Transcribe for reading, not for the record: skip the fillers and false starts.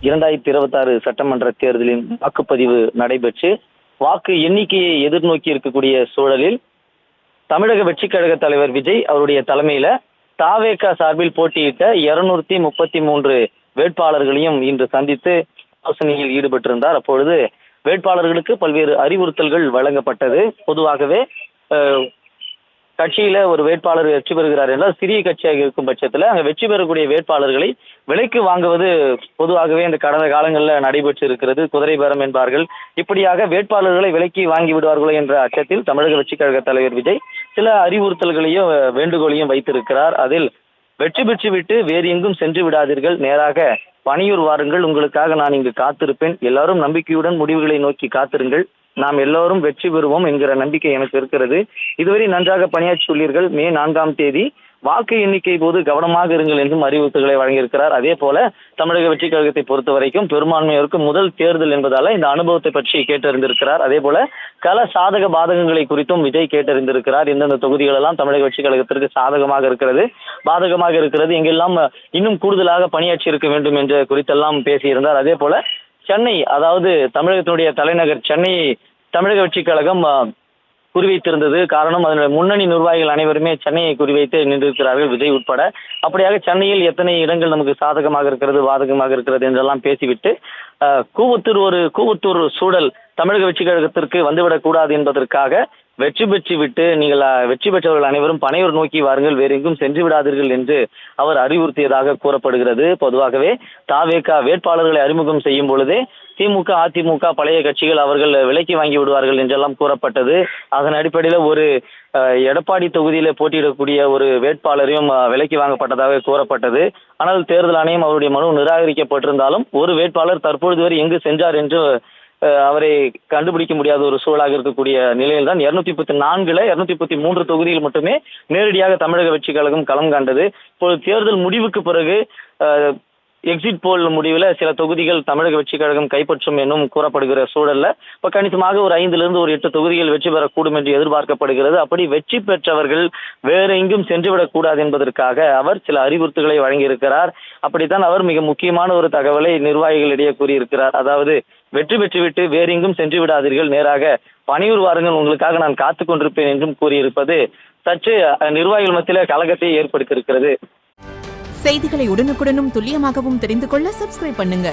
2026 சட்டமன்ற தேர்தலின் வாக்குப்பதிவு நடைபெற்று வாக்கு எண்ணிக்கையை எதிர்நோக்கி இருக்கக்கூடிய சூழலில் தமிழக வெற்றிக் கழக தலைவர் விஜய் அவருடைய தலைமையில தாவேகா சார்பில் போட்டியிட்ட 233 வேட்பாளர்களையும் இன்று சந்தித்து ஆலோசனையில் ஈடுபட்டிருந்தார். அப்பொழுது வேட்பாளர்களுக்கு பல்வேறு அறிவுறுத்தல்கள் வழங்கப்பட்டது. பொதுவாகவே கட்சியில ஒரு வேட்பாளர் வெற்றி பெறுகிறார் என்றால் சிறிய கட்சியாக இருக்கும் பட்சத்துல அங்க வெற்றி பெறக்கூடிய வேட்பாளர்களை விலைக்கு வாங்குவது பொதுவாகவே இந்த கடந்த காலங்களில் நடைபெற்று இருக்கிறது. குதிரை பேரம் என்பார்கள். இப்படியாக வேட்பாளர்களை விலைக்கு வாங்கி விடுவார்களோ என்ற அச்சத்தில் தமிழக வெற்றிக் கழக தலைவர் விஜய் சில அறிவுறுத்தல்களையும் வேண்டுகோளையும் வைத்திருக்கிறார். அதில் வெற்றி பெற்றுவிட்டு வேறு எங்கும் சென்று விடாதீர்கள், நேராக பணியூர் வாருங்கள், உங்களுக்காக நான் இங்கு காத்திருப்பேன், எல்லாரும் நம்பிக்கையுடன் முடிவுகளை நோக்கி காத்திருங்கள், நாம் எல்லோரும் வெற்றி பெறுவோம் என்கிற நம்பிக்கை எனக்கு இருக்கிறது. இதுவரை நன்றாக பணியாற்றியுள்ளீர்கள். மே 4ஆம் தேதி வாக்கு எண்ணிக்கை போது கவனமாக இருங்கள் என்றும் அறிவுறுத்தல்களை வழங்கியிருக்கிறார். அதே போல தமிழக வெற்றிக் கழகத்தை பொறுத்த வரைக்கும் பெரும்பான்மையோருக்கு முதல் தேர்தல் என்பதால இந்த அனுபவத்தை பற்றி கேட்டறிந்திருக்கிறார். அதே போல கள சாதக பாதகங்களை குறித்தும் விஜய் கேட்டறிந்திருக்கிறார். எந்தெந்த தொகுதிகள் எல்லாம் தமிழக வெற்றிக் கழகத்திற்கு சாதகமாக இருக்கிறது, பாதகமாக இருக்கிறது, எங்கெல்லாம் இன்னும் கூடுதலாக பணியாற்றி இருக்க வேண்டும் என்ற குறித்தெல்லாம் பேசியிருந்தார். அதே போல சென்னை, அதாவது தமிழகத்தினுடைய தலைநகர் சென்னையை தமிழக வெற்றிக் கழகம் குறிவைத்திருந்தது. காரணம், அதனுடைய முன்னணி நிர்வாகிகள் அனைவருமே சென்னையை குறிவைத்து நின்றிருக்கிறார்கள், விஜய் உட்பட. அப்படியாக சென்னையில் எத்தனை இடங்கள் நமக்கு சாதகமாக இருக்கிறது, பாதகமாக இருக்கிறது என்றெல்லாம் பேசிவிட்டு கூவத்தூர் சூழல் தமிழக வெற்றிக் கழகத்திற்கு வந்துவிடக் கூடாது என்பதற்காக வெற்றி பெற்று விட்டு நீங்கள் வெற்றி பெற்றவர்கள் அனைவரும் பனையூர் நோக்கி வாருங்கள், வேறு எங்கும் சென்று விடாதீர்கள் என்று அவர் அறிவுறுத்தியதாக கூறப்படுகிறது. பொதுவாகவே தாவேகா வேட்பாளர்களை அறிமுகம் செய்யும் பொழுதே திமுக, அதிமுக பழைய கட்சிகள் அவர்கள் விலைக்கு வாங்கி விடுவார்கள் என்றெல்லாம் கூறப்பட்டது. அதன் அடிப்படையில் ஒரு எடப்பாடி தொகுதியில போட்டியிடக்கூடிய ஒரு வேட்பாளரையும் விலைக்கு வாங்கப்பட்டதாக கூறப்பட்டது. ஆனால் தேர்தல் ஆணையம் அவருடைய மனு நிராகரிக்கப்பட்டிருந்தாலும் ஒரு வேட்பாளர் தற்பொழுது வரை எங்கு சென்றார் என்று அவரை கண்டுபிடிக்க முடியாத ஒரு சூழலாக இருக்கக்கூடிய நிலையில் தான் 234ல் 233 தொகுதியில் மட்டுமே நேரடியாக தமிழக வெற்றிக் கழகம் களம் காண்டது. இப்போது தேர்தல் முடிவுக்கு பிறகு எக்ஸிட் போல் முடிவில் சில தொகுதிகள் தமிழக வெற்றிக் கழகம் கைப்பற்றும் என்னும் கூறப்படுகிற சூழல்ல இப்போ கணிசமாக ஒரு 5லிருந்து ஒரு 8 தொகுதிகள் வெற்றி பெறக்கூடும் என்று எதிர்பார்க்கப்படுகிறது. அப்படி வெற்றி பெற்றவர்கள் வேறு எங்கும் சென்றுவிடக் கூடாது என்பதற்காக அவர் சில அறிவுறுத்தல்களை வழங்கியிருக்கிறார். அப்படித்தான் அவர் மிக முக்கியமான ஒரு தகவலை நிர்வாகிகளிடையே கூறியிருக்கிறார். அதாவது வெற்றி பெற்றுவிட்டு வேறு எங்கும் சென்று விடாதீர்கள், நேராக பணியூர் வாருங்கள், உங்களுக்காக நான் காத்து கொண்டிருப்பேன் என்றும் கூறியிருப்பது சற்று நிர்வாகிகள் மத்தியில் கலகத்தை ஏற்படுத்தியிருக்கிறது. செய்திகளை உடனுக்குடனும் துல்லியமாகவும் தெரிந்து கொள்ள சப்ஸ்கிரைப் பண்ணுங்க.